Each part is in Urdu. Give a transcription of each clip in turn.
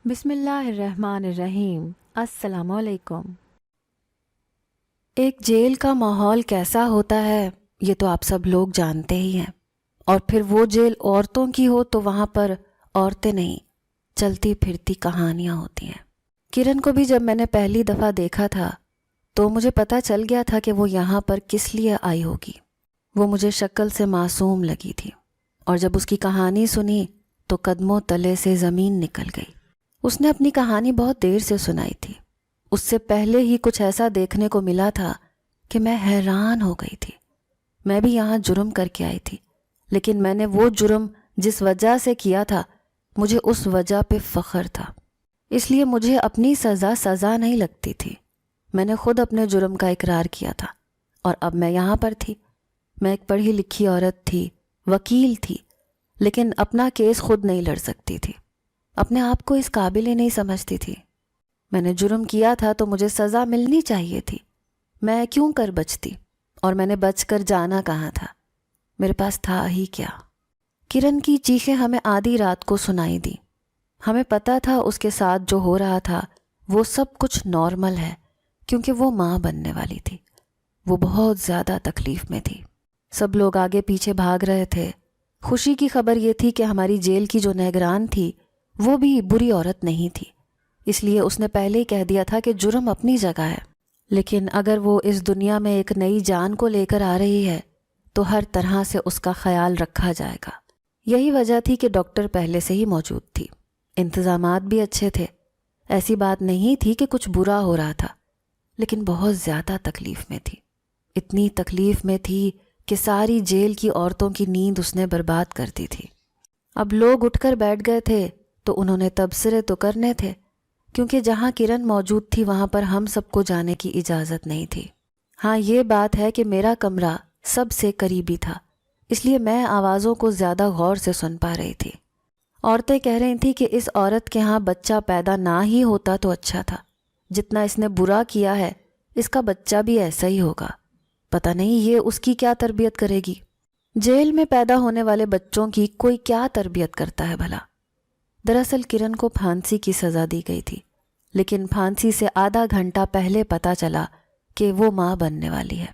بسم اللہ الرحمن الرحیم۔ السلام علیکم۔ ایک جیل کا ماحول کیسا ہوتا ہے یہ تو آپ سب لوگ جانتے ہی ہیں، اور پھر وہ جیل عورتوں کی ہو تو وہاں پر عورتیں نہیں، چلتی پھرتی کہانیاں ہوتی ہیں۔ کرن کو بھی جب میں نے پہلی دفعہ دیکھا تھا تو مجھے پتہ چل گیا تھا کہ وہ یہاں پر کس لیے آئی ہوگی۔ وہ مجھے شکل سے معصوم لگی تھی، اور جب اس کی کہانی سنی تو قدموں تلے سے زمین نکل گئی۔ اس نے اپنی کہانی بہت دیر سے سنائی تھی۔ اس سے پہلے ہی کچھ ایسا دیکھنے کو ملا تھا کہ میں حیران ہو گئی تھی۔ میں بھی یہاں جرم کر کے آئی تھی، لیکن میں نے وہ جرم جس وجہ سے کیا تھا مجھے اس وجہ پہ فخر تھا، اس لیے مجھے اپنی سزا نہیں لگتی تھی۔ میں نے خود اپنے جرم کا اقرار کیا تھا، اور اب میں یہاں پر تھی۔ میں ایک پڑھی لکھی عورت تھی، وکیل تھی، لیکن اپنا کیس خود نہیں لڑ سکتی تھی، اپنے آپ کو اس قابل ہی نہیں سمجھتی تھی۔ میں نے جرم کیا تھا تو مجھے سزا ملنی چاہیے تھی، میں کیوں کر بچتی؟ اور میں نے بچ کر جانا کہاں تھا؟ میرے پاس تھا ہی کیا؟ کرن کی چیخیں ہمیں آدھی رات کو سنائی دی۔ ہمیں پتہ تھا اس کے ساتھ جو ہو رہا تھا وہ سب کچھ نارمل ہے، کیونکہ وہ ماں بننے والی تھی۔ وہ بہت زیادہ تکلیف میں تھی۔ سب لوگ آگے پیچھے بھاگ رہے تھے۔ خوشی کی خبر یہ تھی کہ ہماری جیل کی جو نگران تھی وہ بھی بری عورت نہیں تھی، اس لیے اس نے پہلے ہی کہہ دیا تھا کہ جرم اپنی جگہ ہے، لیکن اگر وہ اس دنیا میں ایک نئی جان کو لے کر آ رہی ہے تو ہر طرح سے اس کا خیال رکھا جائے گا۔ یہی وجہ تھی کہ ڈاکٹر پہلے سے ہی موجود تھی، انتظامات بھی اچھے تھے۔ ایسی بات نہیں تھی کہ کچھ برا ہو رہا تھا، لیکن بہت زیادہ تکلیف میں تھی۔ اتنی تکلیف میں تھی کہ ساری جیل کی عورتوں کی نیند اس نے برباد کر دی تھی۔ اب لوگ اٹھ کر بیٹھ گئے تھے تو انہوں نے تبصرے تو کرنے تھے، کیونکہ جہاں کرن موجود تھی وہاں پر ہم سب کو جانے کی اجازت نہیں تھی۔ ہاں یہ بات ہے کہ میرا کمرہ سب سے قریبی تھا، اس لیے میں آوازوں کو زیادہ غور سے سن پا رہی تھی۔ عورتیں کہہ رہی تھیں کہ اس عورت کے ہاں بچہ پیدا نہ ہی ہوتا تو اچھا تھا، جتنا اس نے برا کیا ہے اس کا بچہ بھی ایسا ہی ہوگا، پتہ نہیں یہ اس کی کیا تربیت کرے گی۔ جیل میں پیدا ہونے والے بچوں کی کوئی کیا تربیت کرتا ہے بھلا؟ دراصل کرن کو پھانسی کی سزا دی گئی تھی، لیکن پھانسی سے آدھا گھنٹہ پہلے پتہ چلا کہ وہ ماں بننے والی ہے،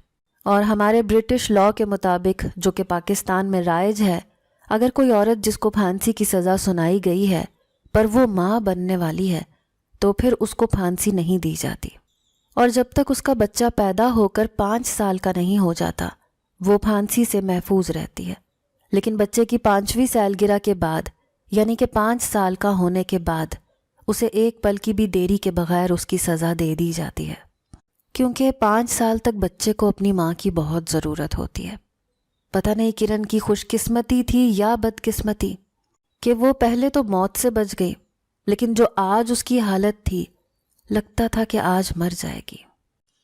اور ہمارے برٹش لاء کے مطابق جو کہ پاکستان میں رائج ہے، اگر کوئی عورت جس کو پھانسی کی سزا سنائی گئی ہے پر وہ ماں بننے والی ہے تو پھر اس کو پھانسی نہیں دی جاتی، اور جب تک اس کا بچہ پیدا ہو کر 5 سال کا نہیں ہو جاتا وہ پھانسی سے محفوظ رہتی ہے۔ لیکن بچے کی 5ویں سالگرہ کے بعد، یعنی کہ 5 سال کا ہونے کے بعد، اسے ایک پل کی بھی دیری کے بغیر اس کی سزا دے دی جاتی ہے، کیونکہ 5 سال تک بچے کو اپنی ماں کی بہت ضرورت ہوتی ہے۔ پتہ نہیں کرن کی خوش قسمتی تھی یا بد قسمتی کہ وہ پہلے تو موت سے بچ گئی، لیکن جو آج اس کی حالت تھی لگتا تھا کہ آج مر جائے گی۔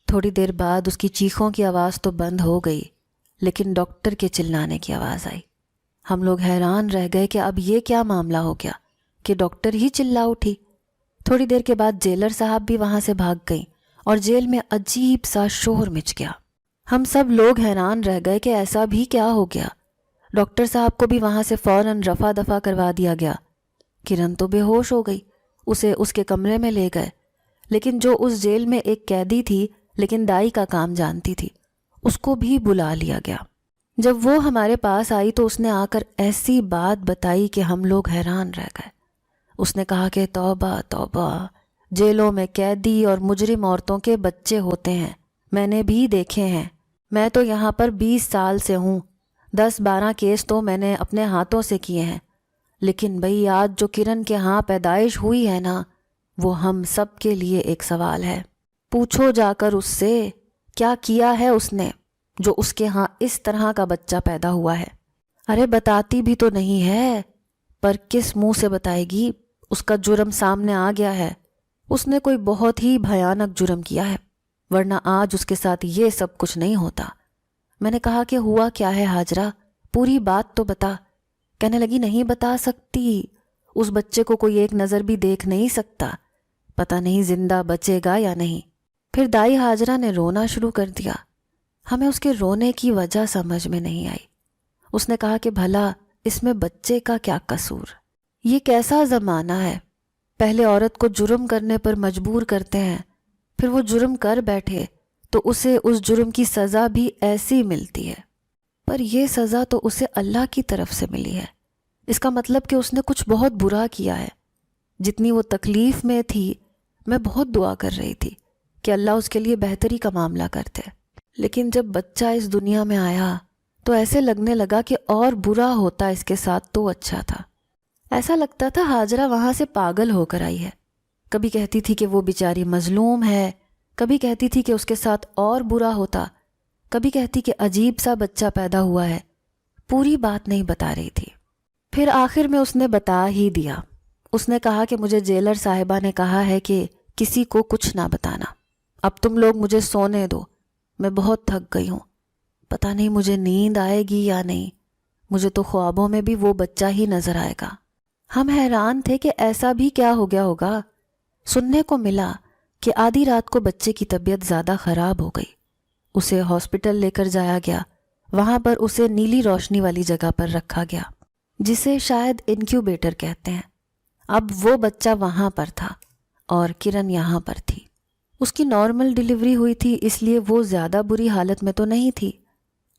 تھوڑی دیر بعد اس کی چیخوں کی آواز تو بند ہو گئی، لیکن ڈاکٹر کے چلانے کی آواز آئی۔ ہم لوگ حیران رہ گئے کہ اب یہ کیا معاملہ ہو گیا کہ ڈاکٹر ہی چلا اٹھی۔ تھوڑی دیر کے بعد جیلر صاحب بھی وہاں سے بھاگ گئیں، اور جیل میں عجیب سا شور مچ گیا۔ ہم سب لوگ حیران رہ گئے کہ ایسا بھی کیا ہو گیا۔ ڈاکٹر صاحب کو بھی وہاں سے فوراً رفع دفع کروا دیا گیا۔ کرن تو بے ہوش ہو گئی، اسے اس کے کمرے میں لے گئے، لیکن جو اس جیل میں ایک قیدی تھی لیکن دائی کا کام جانتی تھی، اس کو بھی بلا لیا گیا۔ جب وہ ہمارے پاس آئی تو اس نے آ کر ایسی بات بتائی کہ ہم لوگ حیران رہ گئے۔ اس نے کہا کہ توبہ توبہ، جیلوں میں قیدی اور مجرم عورتوں کے بچے ہوتے ہیں، میں نے بھی دیکھے ہیں۔ میں تو یہاں پر 20 سال سے ہوں، 10-12 کیس تو میں نے اپنے ہاتھوں سے کیے ہیں، لیکن بھئی آج جو کرن کے ہاں پیدائش ہوئی ہے نا، وہ ہم سب کے لیے ایک سوال ہے۔ پوچھو جا کر اس سے کیا کیا ہے اس نے جو اس کے ہاں اس طرح کا بچہ پیدا ہوا ہے۔ ارے بتاتی بھی تو نہیں ہے، پر کس منہ سے بتائے گی؟ اس کا جرم سامنے آ گیا ہے، اس نے کوئی بہت ہی بھیانک جرم کیا ہے، ورنہ آج اس کے ساتھ یہ سب کچھ نہیں ہوتا۔ میں نے کہا کہ ہوا کیا ہے ہاجرہ، پوری بات تو بتا۔ کہنے لگی نہیں بتا سکتی، اس بچے کو کوئی ایک نظر بھی دیکھ نہیں سکتا، پتہ نہیں زندہ بچے گا یا نہیں۔ پھر دائی ہاجرہ نے رونا شروع کر دیا۔ ہمیں اس کے رونے کی وجہ سمجھ میں نہیں آئی۔ اس نے کہا کہ بھلا اس میں بچے کا کیا قصور؟ یہ کیسا زمانہ ہے؟ پہلے عورت کو جرم کرنے پر مجبور کرتے ہیں، پھر وہ جرم کر بیٹھے تو اسے اس جرم کی سزا بھی ایسی ملتی ہے، پر یہ سزا تو اسے اللہ کی طرف سے ملی ہے۔ اس کا مطلب کہ اس نے کچھ بہت برا کیا ہے۔ جتنی وہ تکلیف میں تھی، میں بہت دعا کر رہی تھی کہ اللہ اس کے لیے بہتری کا معاملہ کرتے، لیکن جب بچہ اس دنیا میں آیا تو ایسے لگنے لگا کہ اور برا ہوتا اس کے ساتھ تو اچھا تھا۔ ایسا لگتا تھا ہاجرہ وہاں سے پاگل ہو کر آئی ہے۔ کبھی کہتی تھی کہ وہ بیچاری مظلوم ہے، کبھی کہتی تھی کہ اس کے ساتھ اور برا ہوتا، کبھی کہتی کہ عجیب سا بچہ پیدا ہوا ہے، پوری بات نہیں بتا رہی تھی۔ پھر آخر میں اس نے بتا ہی دیا۔ اس نے کہا کہ مجھے جیلر صاحبہ نے کہا ہے کہ کسی کو کچھ نہ بتانا، اب تم لوگ مجھے سونے دو، میں بہت تھک گئی ہوں، پتہ نہیں مجھے نیند آئے گی یا نہیں، مجھے تو خوابوں میں بھی وہ بچہ ہی نظر آئے گا۔ ہم حیران تھے کہ ایسا بھی کیا ہو گیا ہوگا۔ سننے کو ملا کہ آدھی رات کو بچے کی طبیعت زیادہ خراب ہو گئی، اسے ہاسپٹل لے کر جایا گیا، وہاں پر اسے نیلی روشنی والی جگہ پر رکھا گیا جسے شاید انکیوبیٹر کہتے ہیں۔ اب وہ بچہ وہاں پر تھا اور کرن یہاں پر تھی۔ اس کی نارمل ڈیلیوری ہوئی تھی، اس لیے وہ زیادہ بری حالت میں تو نہیں تھی،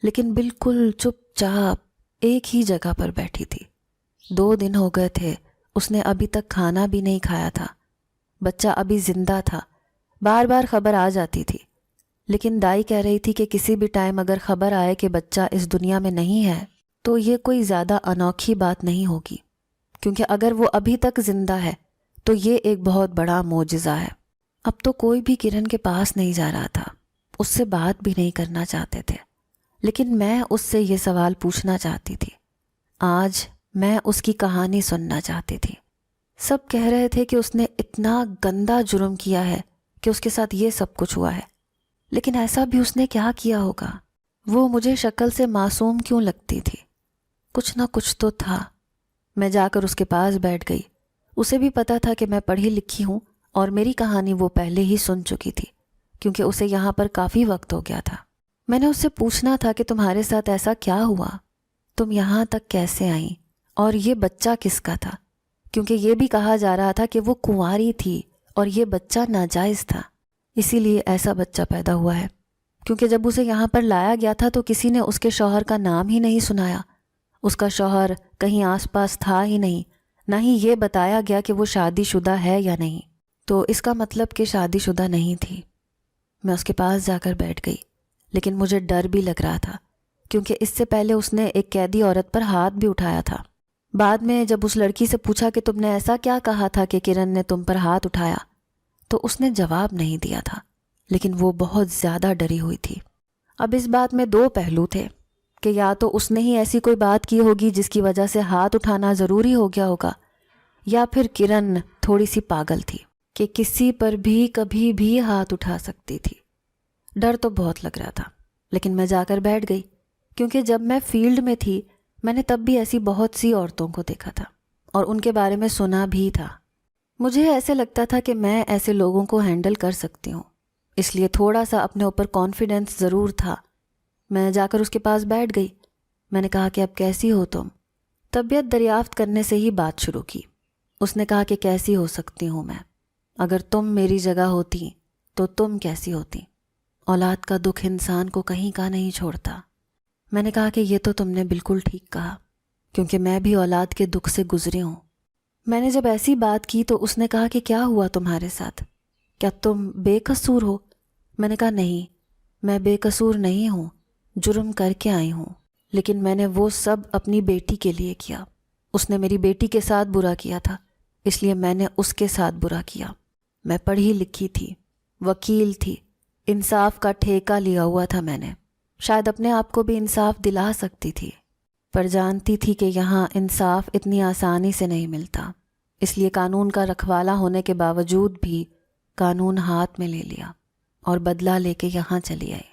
لیکن بالکل چپ چاپ ایک ہی جگہ پر بیٹھی تھی۔ 2 دن ہو گئے تھے، اس نے ابھی تک کھانا بھی نہیں کھایا تھا۔ بچہ ابھی زندہ تھا، بار بار خبر آ جاتی تھی، لیکن دائی کہہ رہی تھی کہ کسی بھی ٹائم اگر خبر آئے کہ بچہ اس دنیا میں نہیں ہے تو یہ کوئی زیادہ انوکھی بات نہیں ہوگی، کیونکہ اگر وہ ابھی تک زندہ ہے تو یہ ایک بہت بڑا معجزہ ہے۔ اب تو کوئی بھی کرن کے پاس نہیں جا رہا تھا، اس سے بات بھی نہیں کرنا چاہتے تھے، لیکن میں اس سے یہ سوال پوچھنا چاہتی تھی۔ آج میں اس کی کہانی سننا چاہتی تھی۔ سب کہہ رہے تھے کہ اس نے اتنا گندا جرم کیا ہے کہ اس کے ساتھ یہ سب کچھ ہوا ہے، لیکن ایسا بھی اس نے کیا کیا ہوگا؟ وہ مجھے شکل سے معصوم کیوں لگتی تھی؟ کچھ نہ کچھ تو تھا۔ میں جا کر اس کے پاس بیٹھ گئی۔ اسے بھی پتا تھا کہ میں پڑھی لکھی ہوں اور میری کہانی وہ پہلے ہی سن چکی تھی، کیونکہ اسے یہاں پر کافی وقت ہو گیا تھا۔ میں نے اس سے پوچھنا تھا کہ تمہارے ساتھ ایسا کیا ہوا، تم یہاں تک کیسے آئیں، اور یہ بچہ کس کا تھا، کیونکہ یہ بھی کہا جا رہا تھا کہ وہ کنواری تھی اور یہ بچہ ناجائز تھا، اسی لیے ایسا بچہ پیدا ہوا ہے۔ کیونکہ جب اسے یہاں پر لایا گیا تھا تو کسی نے اس کے شوہر کا نام ہی نہیں سنایا، اس کا شوہر کہیں آس پاس تھا ہی نہیں، نہ ہی یہ بتایا گیا کہ وہ شادی شدہ ہے یا نہیں، تو اس کا مطلب کہ شادی شدہ نہیں تھی۔ میں اس کے پاس جا کر بیٹھ گئی، لیکن مجھے ڈر بھی لگ رہا تھا، کیونکہ اس سے پہلے اس نے ایک قیدی عورت پر ہاتھ بھی اٹھایا تھا۔ بعد میں جب اس لڑکی سے پوچھا کہ تم نے ایسا کیا کہا تھا کہ کرن نے تم پر ہاتھ اٹھایا، تو اس نے جواب نہیں دیا تھا، لیکن وہ بہت زیادہ ڈری ہوئی تھی۔ اب اس بات میں 2 پہلو تھے کہ یا تو اس نے ہی ایسی کوئی بات کی ہوگی جس کی وجہ سے ہاتھ اٹھانا ضروری ہو گیا ہوگا، یا پھر کرن تھوڑی سی پاگل تھی کہ کسی پر بھی کبھی بھی ہاتھ اٹھا سکتی تھی۔ ڈر تو بہت لگ رہا تھا، لیکن میں جا کر بیٹھ گئی، کیونکہ جب میں فیلڈ میں تھی میں نے تب بھی ایسی بہت سی عورتوں کو دیکھا تھا اور ان کے بارے میں سنا بھی تھا۔ مجھے ایسے لگتا تھا کہ میں ایسے لوگوں کو ہینڈل کر سکتی ہوں، اس لیے تھوڑا سا اپنے اوپر کانفیڈنس ضرور تھا۔ میں جا کر اس کے پاس بیٹھ گئی۔ میں نے کہا کہ اب کیسی ہو تم؟ طبیعت دریافت کرنے سے ہی بات شروع کی۔ اس نے کہا کہ کیسی ہو سکتی ہوں میں؟ اگر تم میری جگہ ہوتی تو تم کیسی ہوتی؟ اولاد کا دکھ انسان کو کہیں کا نہیں چھوڑتا۔ میں نے کہا کہ یہ تو تم نے بالکل ٹھیک کہا، کیونکہ میں بھی اولاد کے دکھ سے گزری ہوں۔ میں نے جب ایسی بات کی تو اس نے کہا کہ کیا ہوا تمہارے ساتھ؟ کیا تم بے قصور ہو؟ میں نے کہا نہیں، میں بے قصور نہیں ہوں، جرم کر کے آئی ہوں، لیکن میں نے وہ سب اپنی بیٹی کے لیے کیا۔ اس نے میری بیٹی کے ساتھ برا کیا تھا، اس لیے میں نے اس کے ساتھ برا کیا۔ میں پڑھی لکھی تھی، وکیل تھی، انصاف کا ٹھیکہ لیا ہوا تھا میں نے، شاید اپنے آپ کو بھی انصاف دلا سکتی تھی، پر جانتی تھی کہ یہاں انصاف اتنی آسانی سے نہیں ملتا، اس لیے قانون کا رکھوالا ہونے کے باوجود بھی قانون ہاتھ میں لے لیا اور بدلہ لے کے یہاں چلی آئی۔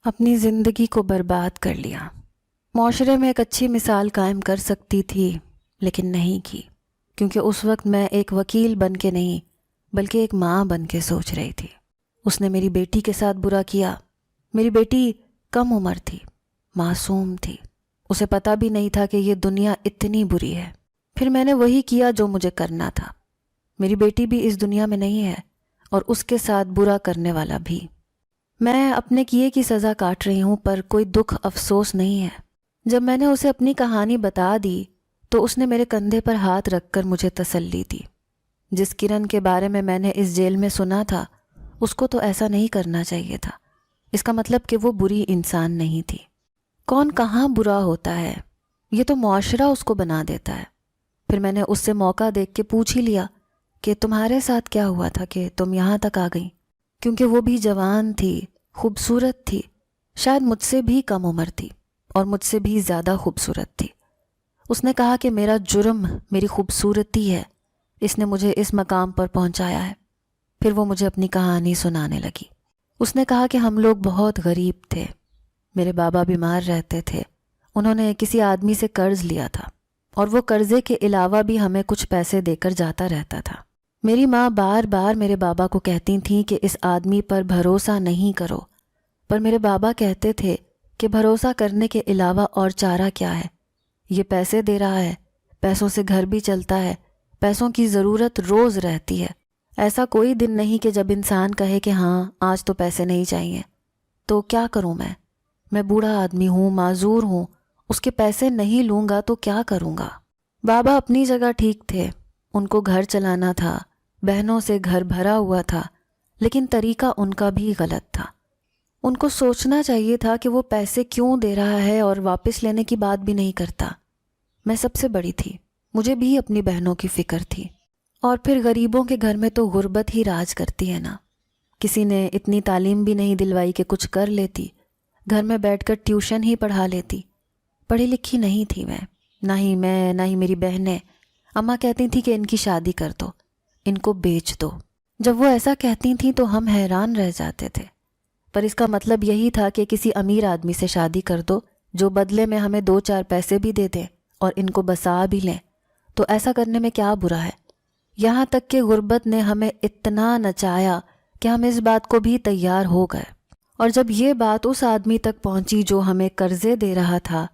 اپنی زندگی کو برباد کر لیا۔ معاشرے میں ایک اچھی مثال قائم کر سکتی تھی، لیکن نہیں کی، کیونکہ اس وقت میں ایک وکیل بن کے نہیں بلکہ ایک ماں بن کے سوچ رہی تھی۔ اس نے میری بیٹی کے ساتھ برا کیا۔ میری بیٹی کم عمر تھی، معصوم تھی، اسے پتہ بھی نہیں تھا کہ یہ دنیا اتنی بری ہے۔ پھر میں نے وہی کیا جو مجھے کرنا تھا۔ میری بیٹی بھی اس دنیا میں نہیں ہے اور اس کے ساتھ برا کرنے والا بھی۔ میں اپنے کیے کی سزا کاٹ رہی ہوں، پر کوئی دکھ افسوس نہیں ہے۔ جب میں نے اسے اپنی کہانی بتا دی تو اس نے میرے کندھے پر ہاتھ رکھ کر مجھے تسلی دی۔ جس کرن کے بارے میں نے اس جیل میں سنا تھا، اس کو تو ایسا نہیں کرنا چاہیے تھا۔ اس کا مطلب کہ وہ بری انسان نہیں تھی۔ کون کہاں برا ہوتا ہے، یہ تو معاشرہ اس کو بنا دیتا ہے۔ پھر میں نے اس سے موقع دیکھ کے پوچھ ہی لیا کہ تمہارے ساتھ کیا ہوا تھا کہ تم یہاں تک آ گئی، کیونکہ وہ بھی جوان تھی، خوبصورت تھی، شاید مجھ سے بھی کم عمر تھی اور مجھ سے بھی زیادہ خوبصورت تھی۔ اس نے کہا کہ میرا جرم میری خوبصورتی ہے، اس نے مجھے اس مقام پر پہنچایا ہے۔ پھر وہ مجھے اپنی کہانی سنانے لگی۔ اس نے کہا کہ ہم لوگ بہت غریب تھے، میرے بابا بیمار رہتے تھے، انہوں نے کسی آدمی سے قرض لیا تھا اور وہ قرضے کے علاوہ بھی ہمیں کچھ پیسے دے کر جاتا رہتا تھا۔ میری ماں بار بار میرے بابا کو کہتی تھیں کہ اس آدمی پر بھروسہ نہیں کرو، پر میرے بابا کہتے تھے کہ بھروسہ کرنے کے علاوہ اور چارہ کیا ہے، یہ پیسے دے رہا ہے، پیسوں سے گھر بھی چلتا ہے، پیسوں کی ضرورت روز رہتی ہے، ایسا کوئی دن نہیں کہ جب انسان کہے کہ ہاں آج تو پیسے نہیں چاہیے۔ تو کیا کروں میں بوڑھا آدمی ہوں، معذور ہوں، اس کے پیسے نہیں لوں گا تو کیا کروں گا؟ بابا اپنی جگہ ٹھیک تھے، ان کو گھر چلانا تھا، بہنوں سے گھر بھرا ہوا تھا، لیکن طریقہ ان کا بھی غلط تھا۔ ان کو سوچنا چاہیے تھا کہ وہ پیسے کیوں دے رہا ہے اور واپس لینے کی بات بھی نہیں کرتا۔ میں سب سے بڑی تھی، مجھے بھی اپنی بہنوں کی فکر تھی، اور پھر غریبوں کے گھر میں تو غربت ہی راج کرتی ہے نا۔ کسی نے اتنی تعلیم بھی نہیں دلوائی کہ کچھ کر لیتی، گھر میں بیٹھ کر ٹیوشن ہی پڑھا لیتی۔ پڑھی لکھی نہیں تھی نہ ہی میری بہنیں۔ اماں کہتی تھی کہ ان کی شادی کر دو، ان کو بیچ دو۔ جب وہ ایسا کہتی تھیں تو ہم حیران رہ جاتے تھے، پر اس کا مطلب یہی تھا کہ کسی امیر آدمی سے شادی کر دو جو بدلے میں ہمیں 2-4 پیسے بھی دے دیں اور ان کو بسا بھی لیں، تو ایسا کرنے میں کیا برا ہے؟ یہاں تک کہ غربت نے ہمیں اتنا نچایا کہ ہم اس بات کو بھی تیار ہو گئے۔ اور جب یہ بات اس آدمی تک پہنچی جو ہمیں قرضے دے رہا تھا،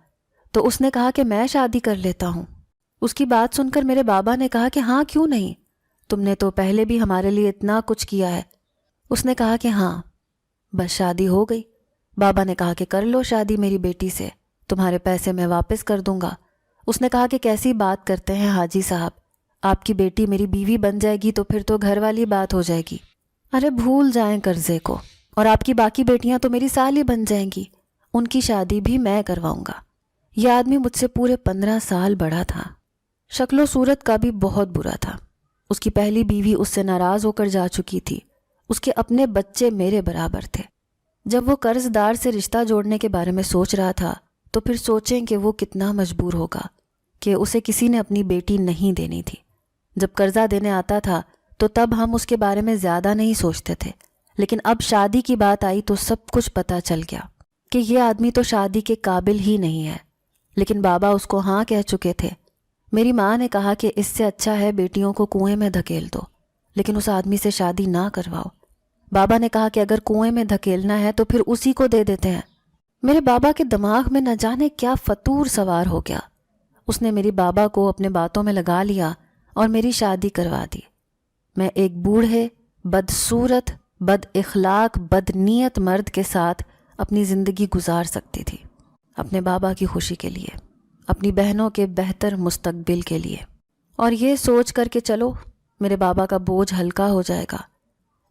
تو اس نے کہا کہ میں شادی کر لیتا ہوں۔ اس کی بات سن کر میرے بابا نے کہا کہ ہاں کیوں نہیں، تم نے تو پہلے بھی ہمارے لیے اتنا کچھ کیا ہے۔ اس نے کہا کہ ہاں، بس شادی ہو گئی۔ بابا نے کہا کہ کر لو شادی میری بیٹی سے، تمہارے پیسے میں واپس کر دوں گا۔ اس نے کہا کہ کیسی بات کرتے ہیں حاجی صاحب، آپ کی بیٹی میری بیوی بن جائے گی تو پھر تو گھر والی بات ہو جائے گی۔ ارے بھول جائیں قرضے کو، اور آپ کی باقی بیٹیاں تو میری سالی بن جائیں گی، ان کی شادی بھی میں کرواؤں گا۔ یہ آدمی مجھ سے پورے 15 سال بڑا تھا، شکل و صورت کا بھی بہت برا تھا۔ اس کی پہلی بیوی اس سے ناراض ہو کر جا چکی تھی، اس کے اپنے بچے میرے برابر تھے۔ جب وہ قرض دار سے رشتہ جوڑنے کے بارے میں سوچ رہا تھا تو پھر سوچیں کہ وہ کتنا مجبور ہوگا کہ اسے کسی نے اپنی بیٹی نہیں دینی تھی۔ جب قرضہ دینے آتا تھا تو تب ہم اس کے بارے میں زیادہ نہیں سوچتے تھے، لیکن اب شادی کی بات آئی تو سب کچھ پتہ چل گیا کہ یہ آدمی تو شادی کے قابل ہی نہیں ہے۔ لیکن بابا اس کو ہاں کہہ چکے تھے۔ میری ماں نے کہا کہ اس سے اچھا ہے بیٹیوں کو کنویں میں دھکیل دو، لیکن اس آدمی سے شادی نہ کرواؤ۔ بابا نے کہا کہ اگر کنویں میں دھکیلنا ہے تو پھر اسی کو دے دیتے ہیں۔ میرے بابا کے دماغ میں نہ جانے کیا فطور سوار ہو گیا، اس نے میری بابا کو اپنے باتوں میں لگا لیا اور میری شادی کروا دی۔ میں ایک بوڑھے، بدصورت، بد اخلاق، بد نیت مرد کے ساتھ اپنی زندگی گزار سکتی تھی، اپنے بابا کی خوشی کے لیے، اپنی بہنوں کے بہتر مستقبل کے لیے، اور یہ سوچ کر کہ چلو میرے بابا کا بوجھ ہلکا ہو جائے گا۔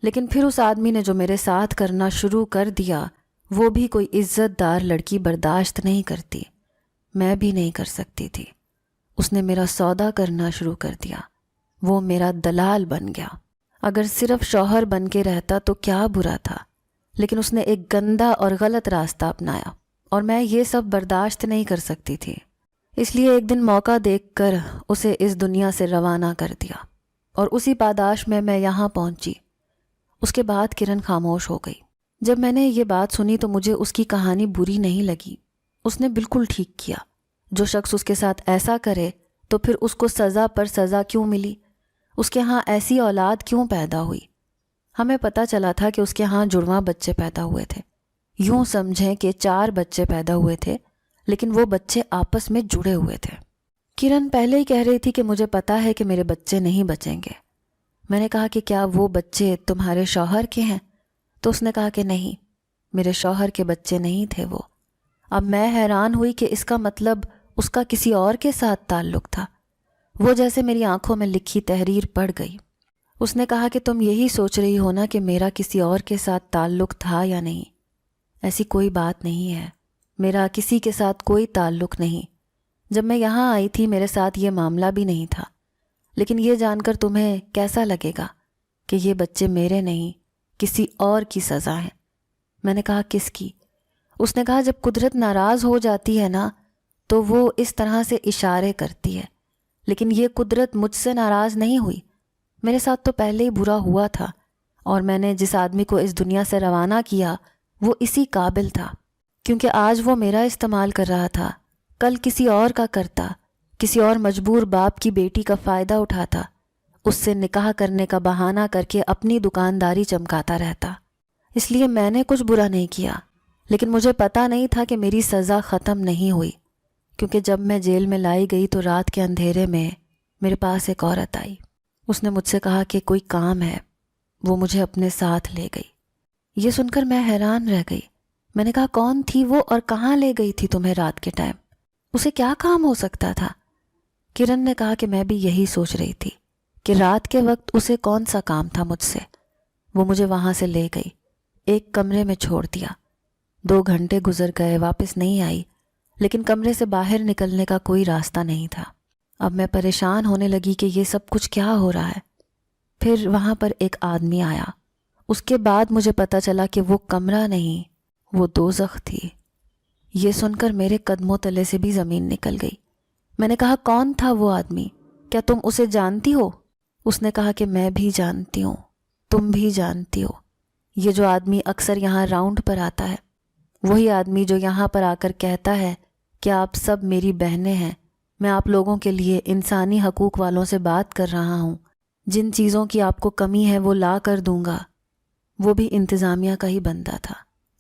لیکن پھر اس آدمی نے جو میرے ساتھ کرنا شروع کر دیا، وہ بھی کوئی عزت دار لڑکی برداشت نہیں کرتی، میں بھی نہیں کر سکتی تھی۔ اس نے میرا سودا کرنا شروع کر دیا، وہ میرا دلال بن گیا۔ اگر صرف شوہر بن کے رہتا تو کیا برا تھا، لیکن اس نے ایک گندا اور غلط راستہ اپنایا، اور میں یہ سب برداشت نہیں کر سکتی تھی۔ اس لیے ایک دن موقع دیکھ کر اسے اس دنیا سے روانہ کر دیا، اور اسی پاداش میں یہاں پہنچی۔ اس کے بعد کرن خاموش ہو گئی۔ جب میں نے یہ بات سنی تو مجھے اس کی کہانی بری نہیں لگی، اس نے بالکل ٹھیک کیا۔ جو شخص اس کے ساتھ ایسا کرے تو پھر اس کو سزا پر سزا کیوں ملی؟ اس کے ہاں ایسی اولاد کیوں پیدا ہوئی؟ ہمیں پتہ چلا تھا کہ اس کے ہاں جڑواں بچے پیدا ہوئے تھے، یوں سمجھیں کہ 4 بچے پیدا ہوئے تھے، لیکن وہ بچے آپس میں جڑے ہوئے تھے۔ کرن پہلے ہی کہہ رہی تھی کہ مجھے پتا ہے کہ میرے بچے نہیں بچیں گے، میں نے کہا کہ کیا وہ بچے تمہارے شوہر کے ہیں؟ تو اس نے کہا کہ نہیں، میرے شوہر کے بچے نہیں تھے وہ۔ اب میں حیران ہوئی کہ اس کا مطلب اس کا کسی اور کے ساتھ تعلق تھا۔ وہ جیسے میری آنکھوں میں لکھی تحریر پڑ گئی۔ اس نے کہا کہ تم یہی سوچ رہی ہو نا کہ میرا کسی اور کے ساتھ تعلق تھا یا نہیں؟ ایسی کوئی بات نہیں ہے، میرا کسی کے ساتھ کوئی تعلق نہیں۔ جب میں یہاں آئی تھی میرے ساتھ یہ معاملہ بھی نہیں تھا، لیکن یہ جان کر تمہیں کیسا لگے گا کہ یہ بچے میرے نہیں، کسی اور کی سزا ہیں؟ میں نے کہا کس کی؟ اس نے کہا جب قدرت ناراض ہو جاتی ہے نا تو وہ اس طرح سے اشارے کرتی ہے، لیکن یہ قدرت مجھ سے ناراض نہیں ہوئی۔ میرے ساتھ تو پہلے ہی برا ہوا تھا، اور میں نے جس آدمی کو اس دنیا سے روانہ کیا وہ اسی قابل تھا، کیونکہ آج وہ میرا استعمال کر رہا تھا، کل کسی اور کا کرتا، کسی اور مجبور باپ کی بیٹی کا فائدہ اٹھاتا، اس سے نکاح کرنے کا بہانہ کر کے اپنی دکانداری چمکاتا رہتا۔ اس لیے میں نے کچھ برا نہیں کیا، لیکن مجھے پتا نہیں تھا کہ میری سزا ختم نہیں ہوئی، کیونکہ جب میں جیل میں لائی گئی تو رات کے اندھیرے میں میرے پاس ایک عورت آئی۔ اس نے مجھ سے کہا کہ کوئی کام ہے، وہ مجھے اپنے ساتھ لے گئی۔ یہ سن کر میں حیران رہ گئی۔ میں نے کہا کون تھی وہ اور کہاں لے گئی تھی تمہیں رات کے ٹائم؟ اسے کیا کام ہو سکتا تھا؟ کرن نے کہا کہ میں بھی یہی سوچ رہی تھی کہ رات کے وقت اسے کون سا کام تھا مجھ سے۔ وہ مجھے وہاں سے لے گئی، ایک کمرے میں چھوڑ دیا۔ 2 گھنٹے گزر گئے، واپس نہیں آئی، لیکن کمرے سے باہر نکلنے کا کوئی راستہ نہیں تھا۔ اب میں پریشان ہونے لگی کہ یہ سب کچھ کیا ہو رہا ہے۔ پھر وہاں پر ایک آدمی آیا۔ اس کے بعد مجھے پتا چلا کہ وہ کمرہ نہیں، وہ دوزخ تھی۔ یہ سن کر میرے قدموں تلے سے بھی زمین نکل گئی۔ میں نے کہا کون تھا وہ آدمی؟ کیا تم اسے جانتی ہو؟ اس نے کہا کہ میں بھی جانتی ہوں، تم بھی جانتی ہو۔ یہ جو آدمی اکثر یہاں راؤنڈ پر آتا ہے، وہی آدمی جو یہاں پر آ کر کہتا ہے کہ آپ سب میری بہنیں ہیں، میں آپ لوگوں کے لیے انسانی حقوق والوں سے بات کر رہا ہوں، جن چیزوں کی آپ کو کمی ہے وہ لا کر دوں گا۔ وہ بھی انتظامیہ کا ہی بندہ تھا،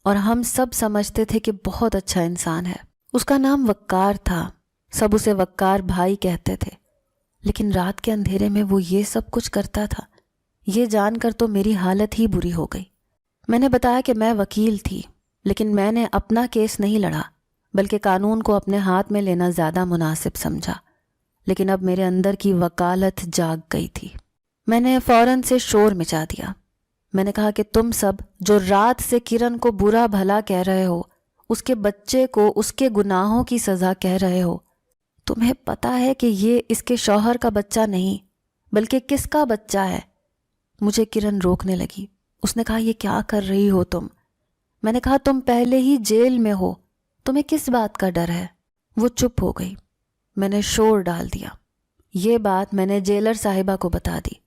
اور ہم سب سمجھتے تھے کہ بہت اچھا انسان ہے۔ اس کا نام وقار تھا، سب اسے وقار بھائی کہتے تھے، لیکن رات کے اندھیرے میں وہ یہ سب کچھ کرتا تھا۔ یہ جان کر تو میری حالت ہی بری ہو گئی۔ میں نے بتایا کہ میں وکیل تھی، لیکن میں نے اپنا کیس نہیں لڑا، بلکہ قانون کو اپنے ہاتھ میں لینا زیادہ مناسب سمجھا۔ لیکن اب میرے اندر کی وکالت جاگ گئی تھی۔ میں نے فوراً سے شور مچا دیا۔ میں نے کہا کہ تم سب جو رات سے کرن کو برا بھلا کہہ رہے ہو، اس کے بچے کو اس کے گناہوں کی سزا کہہ رہے ہو، تمہیں پتا ہے کہ یہ اس کے شوہر کا بچہ نہیں بلکہ کس کا بچہ ہے؟ مجھے کرن روکنے لگی۔ اس نے کہا یہ کیا کر رہی ہو تم؟ میں نے کہا تم پہلے ہی جیل میں ہو، تمہیں کس بات کا ڈر ہے؟ وہ چپ ہو گئی۔ میں نے شور ڈال دیا۔ یہ بات میں نے جیلر صاحبہ کو بتا دی،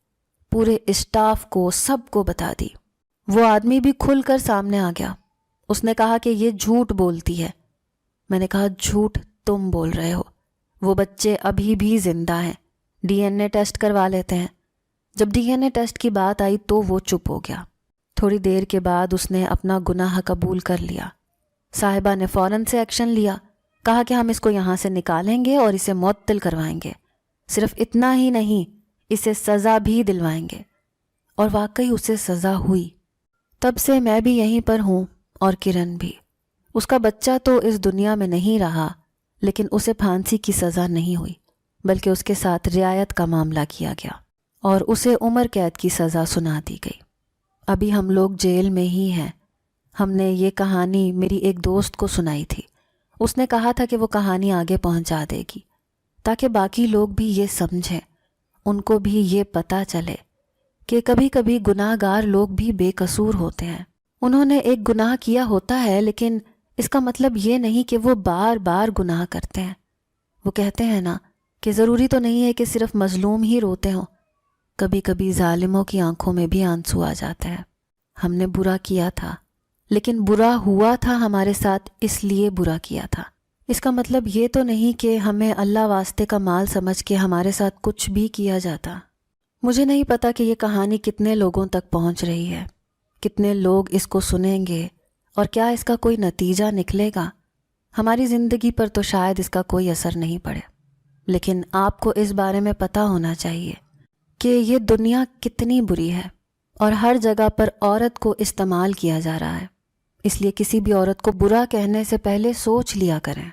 پورے اسٹاف کو، سب کو بتا دی۔ وہ آدمی بھی کھل کر سامنے آ گیا۔ اس نے کہا کہ یہ جھوٹ بولتی ہے۔ میں نے کہا جھوٹ تم بول رہے ہو، وہ بچے ابھی بھی زندہ ہیں، ڈی این اے ٹیسٹ کروا لیتے ہیں۔ جب ڈی این اے ٹیسٹ کی بات آئی تو وہ چپ ہو گیا۔ تھوڑی دیر کے بعد اس نے اپنا گناہ قبول کر لیا۔ صاحبہ نے فوراً سے ایکشن لیا، کہا کہ ہم اس کو یہاں سے نکالیں گے اور اسے معطل کروائیں گے۔ صرف اتنا ہی نہیں، اسے سزا بھی دلوائیں گے۔ اور واقعی اسے سزا ہوئی۔ تب سے میں بھی یہیں پر ہوں، اور کرن بھی۔ اس کا بچہ تو اس دنیا میں نہیں رہا، لیکن اسے پھانسی کی سزا نہیں ہوئی، بلکہ اس کے ساتھ رعایت کا معاملہ کیا گیا اور اسے عمر قید کی سزا سنا دی گئی۔ ابھی ہم لوگ جیل میں ہی ہیں۔ ہم نے یہ کہانی میری ایک دوست کو سنائی تھی۔ اس نے کہا تھا کہ وہ کہانی آگے پہنچا دے گی تاکہ باقی لوگ بھی یہ سمجھیں، ان کو بھی یہ پتہ چلے کہ کبھی کبھی گناہ گار لوگ بھی بے قصور ہوتے ہیں۔ انہوں نے ایک گناہ کیا ہوتا ہے، لیکن اس کا مطلب یہ نہیں کہ وہ بار بار گناہ کرتے ہیں۔ وہ کہتے ہیں نا کہ ضروری تو نہیں ہے کہ صرف مظلوم ہی روتے ہوں، کبھی کبھی ظالموں کی آنکھوں میں بھی آنسو آ جاتے ہیں۔ ہم نے برا کیا تھا، لیکن برا ہوا تھا ہمارے ساتھ، اس لیے برا کیا تھا۔ اس کا مطلب یہ تو نہیں کہ ہمیں اللہ واسطے کا مال سمجھ کے ہمارے ساتھ کچھ بھی کیا جاتا۔ مجھے نہیں پتا کہ یہ کہانی کتنے لوگوں تک پہنچ رہی ہے، کتنے لوگ اس کو سنیں گے، اور کیا اس کا کوئی نتیجہ نکلے گا۔ ہماری زندگی پر تو شاید اس کا کوئی اثر نہیں پڑے، لیکن آپ کو اس بارے میں پتہ ہونا چاہیے کہ یہ دنیا کتنی بری ہے اور ہر جگہ پر عورت کو استعمال کیا جا رہا ہے. اس لیے کسی بھی عورت کو برا کہنے سے پہلے سوچ لیا کریں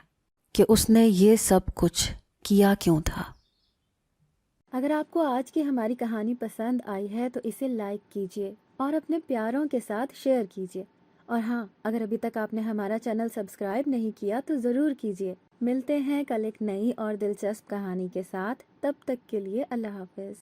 کہ اس نے یہ سب کچھ کیا کیوں تھا. اگر آپ کو آج کی ہماری کہانی پسند آئی ہے تو اسے لائک کیجیے اور اپنے پیاروں کے ساتھ شیئر کیجیے. اور ہاں، اگر ابھی تک آپ نے ہمارا چینل سبسکرائب نہیں کیا تو ضرور کیجیے. ملتے ہیں کل ایک نئی اور دلچسپ کہانی کے ساتھ. تب تک کے لیے اللہ حافظ.